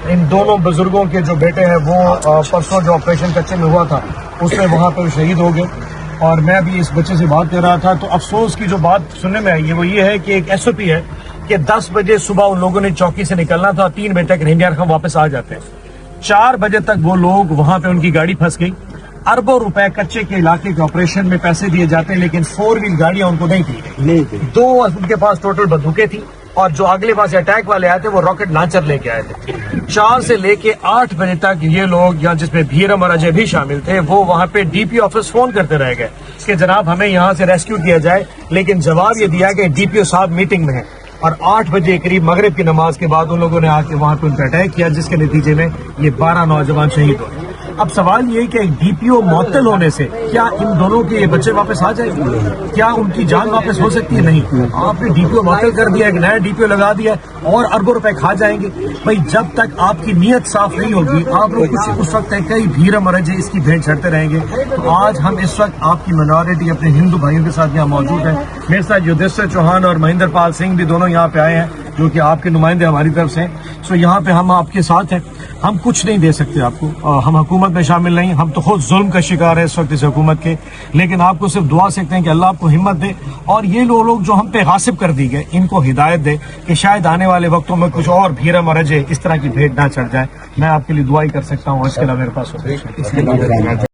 ان دونوں بزرگوں کے جو بیٹے ہیں وہ پرسوں جو آپریشن کچے میں ہوا تھا اس میں وہاں پہ شہید ہو گئے. اور میں ابھی اس بچے سے بات کر رہا تھا تو افسوس کی جو بات سننے میں آئی ہے وہ یہ ہے کہ ایک SOP ہے کہ 10 بجے صبح ان لوگوں نے چوکی سے نکلنا تھا, 3 بجے تک رینڈیار خان واپس آ جاتے ہیں. 4 بجے تک وہ لوگ وہاں پہ ان کی گاڑی پھنس گئی. اربوں روپے کچے کے علاقے کے آپریشن میں پیسے دیے جاتے ہیں لیکن 4 ویل گاڑیاں ان کو نہیں دی گئی. 2 ان کے پاس ٹوٹل بندوقیں تھیں اور جو اگلے پاس اٹیک والے آئے تھے وہ راکٹ لانچر لے کے آئے تھے. 4 سے لے کے 8 بجے تک یہ لوگ یا جس میں بھیرم اور اجے بھی شامل تھے وہ وہاں پہ DPO آفس فون کرتے رہ گئے کہ جناب ہمیں یہاں سے ریسکیو کیا جائے, لیکن جواب یہ دیا کہ DPO صاحب میٹنگ میں ہے. اور 8 بجے قریب مغرب کی نماز کے بعد ان لوگوں نے آ کے وہاں پہ ان پہ اٹیک کیا جس کے نتیجے میں یہ 12 نوجوان شہید ہوئے. اب سوال یہ کہ DPO معطل ہونے سے کیا ان دونوں کے یہ بچے واپس آ جائیں گے؟ کیا ان کی جان واپس ہو سکتی ہے؟ نہیں. آپ نے DPO معطل کر دیا, ایک نیا DPO لگا دیا اور اربوں روپے کھا جائیں گے. بھائی جب تک آپ کی نیت صاف نہیں ہوگی آپ لوگ اس وقت کئی بھیرم اور اجے اس کی بھیٹ چڑھتے رہیں گے. تو آج ہم اس وقت آپ کی مائنورٹی اپنے ہندو بھائیوں کے ساتھ یہاں موجود ہیں. میرے ساتھ یودھیشٹر چوہان اور مہندر پال سنگھ بھی دونوں یہاں پہ آئے ہیں جو کہ آپ کے نمائندے ہماری طرف سے. سو یہاں پہ ہم آپ کے ساتھ ہیں. ہم کچھ نہیں دے سکتے آپ کو, ہم حکومت میں شامل نہیں, ہم تو خود ظلم کا شکار ہے اس وقت اس حکومت کے, لیکن آپ کو صرف دعا سکتے ہیں کہ اللہ آپ کو ہمت دے اور یہ لوگ جو ہم پہ غاصب کر دی گئے ان کو ہدایت دے کہ شاید آنے والے وقتوں میں کچھ اور بھیرم اور اجے اس طرح کی بھیٹ نہ چڑھ جائے. میں آپ کے لیے دعائی کر سکتا ہوں, اس کے علاوہ میرے پاس